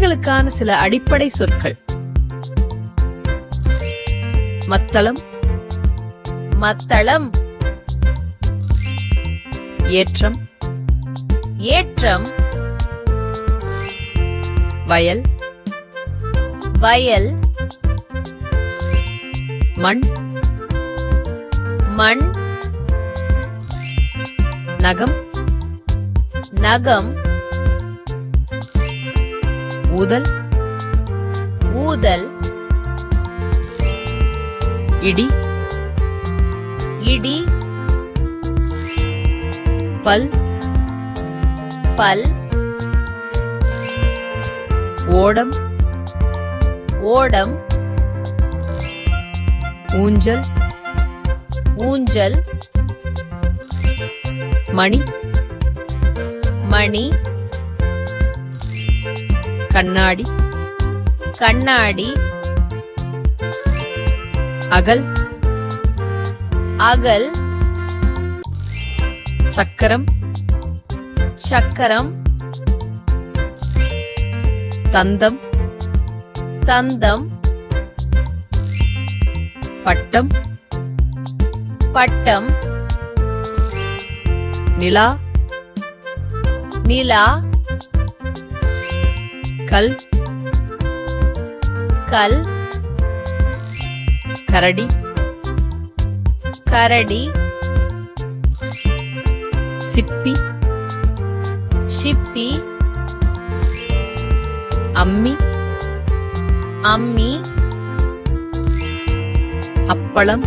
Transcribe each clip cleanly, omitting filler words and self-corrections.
பெயர்களுக்கான சில அடிப்படை சொற்கள். மத்தளம், மத்தளம். ஏற்றம், ஏற்றம். வயல், வயல். மண், மண். நகம், நகம். ஊதல், ஊதல். இடி, இடி. பல், பல். ஓடம், ஓடம். ஊஞ்சல், ஊஞ்சல். மணி, மணி. கண்ணாடி, கண்ணாடி. அகல், அகல். சக்கரம், சக்கரம். தந்தம், தந்தம். பட்டம், பட்டம். நிலா, நிலா. கல், கல். கரடி, கரடி. சிப்பி, சிப்பி. அம்மி, அம்மி. அப்பளம்,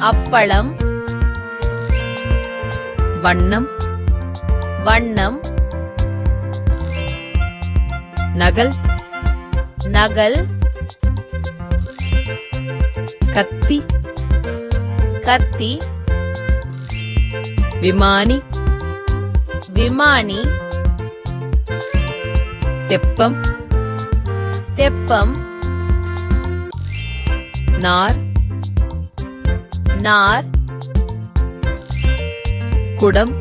அப்பளம். வண்ணம், வண்ணம். நகல், நகல். கத்தி, கத்தி. விமானி, விமானி. தெப்பம், தெப்பம். நார், நார். குடம்,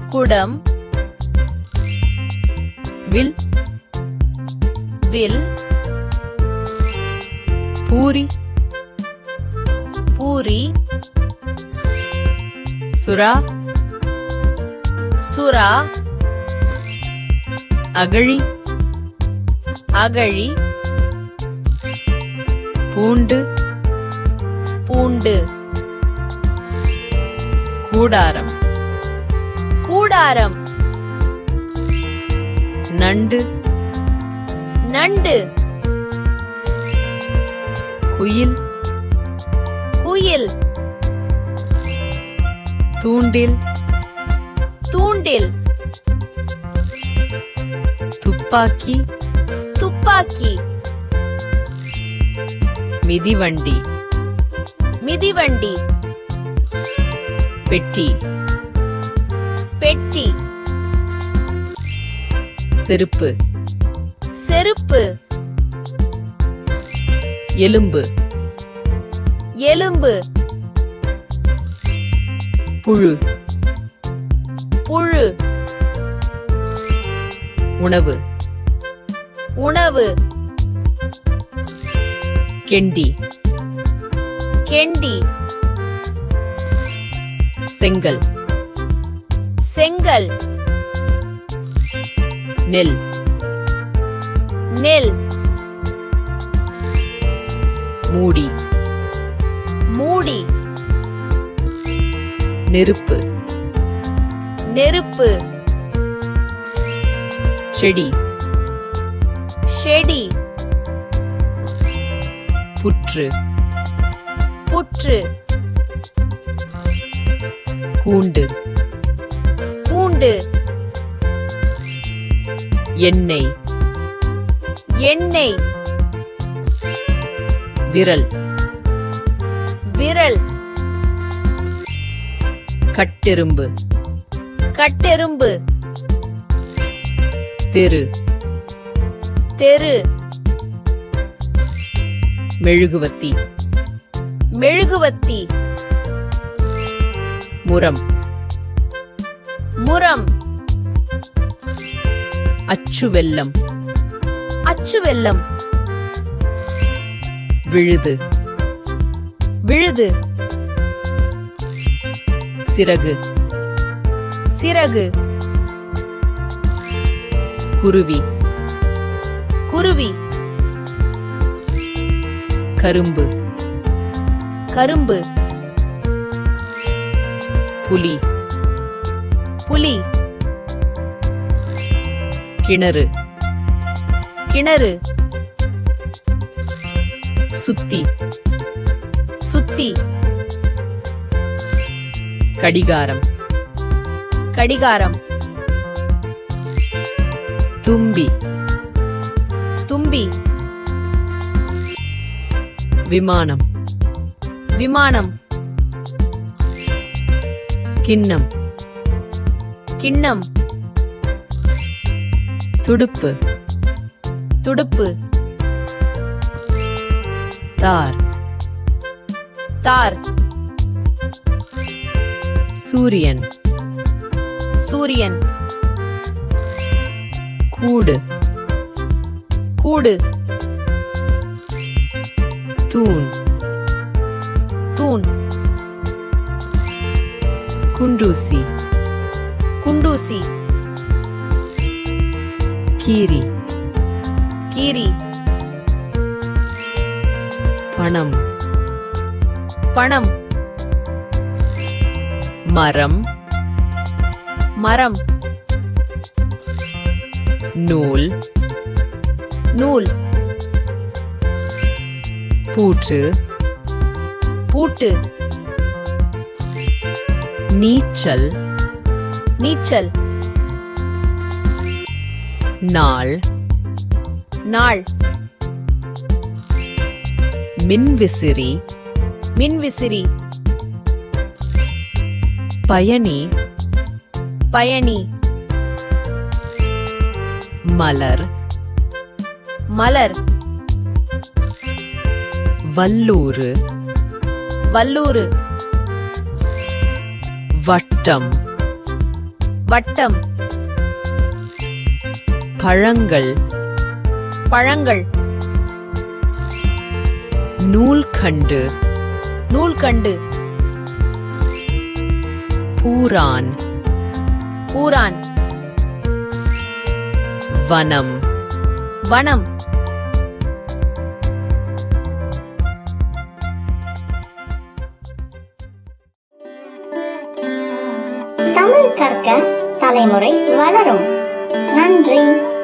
குடம். வில், வில். பூரி, பூரி. சுறா, சுறா. அகழி, அகழி. பூண்டு, பூண்டு. கூடாரம், கூடாரம். நண்டு, நண்டு. குயில், குயில். தூண்டில், தூண்டில். துப்பாக்கி, துப்பாக்கி. மிதிவண்டி, மிதிவண்டி. பெட்டி, பெட்டி. செருப்பு, செருப்பு. எலும்பு, எலும்பு. புழு, புழு. உணவு, உணவு. கெண்டி, கெண்டி. செங்கல், செங்கல். நெல், நெல். மூடி, மூடி. நெருப்பு, நெருப்பு. செடி, செடி. புற்று, புற்று. கூண்டு, கூண்டு. எண்ணெய், எண்ணெய். விரல், விரல். கட்டெரும்பு, கட்டெரும்பு. தெரு, தெரு. மெழுகுவத்தி, மெழுகுவத்தி. முரம், முரம். அச்சுவெல்லம். அச்சுவெல்லம். விழுது. விழுது. சிறகு. சிறகு. குருவி. குருவி. கரும்பு. கரும்பு. புலி. புலி. கிணறு. கிணறு. சுத்தி. சுத்தி. கடிகாரம். கடிகாரம். தும்பி. தும்பி. விமானம். விமானம். கிண்ணம். கிண்ணம். துடுப்பு. துடுப்பு. தார். தார். சூரியன். சூரியன். கூடு. கூடு. தூண். தூண். குண்டூசி. குண்டூசி. கீரி. கீரி. பணம். பணம். மரம். மரம். நூல். நூல். பூட்டு. பூட்டு. நீச்சல். நீச்சல். நாள். நாள். மின்விசிறி. மின்விசிறி. பயணி. பயணி. மலர். மலர். வல்லூறு. வல்லூறு. வட்டம். வட்டம். பழங்கள். பழங்கள். நூல்கண்டு. நூல்கண்டு. பூரான். பூரான். வனம். வனம். தமிழ் கற்க தலைமுறை வளரும். நன்றி.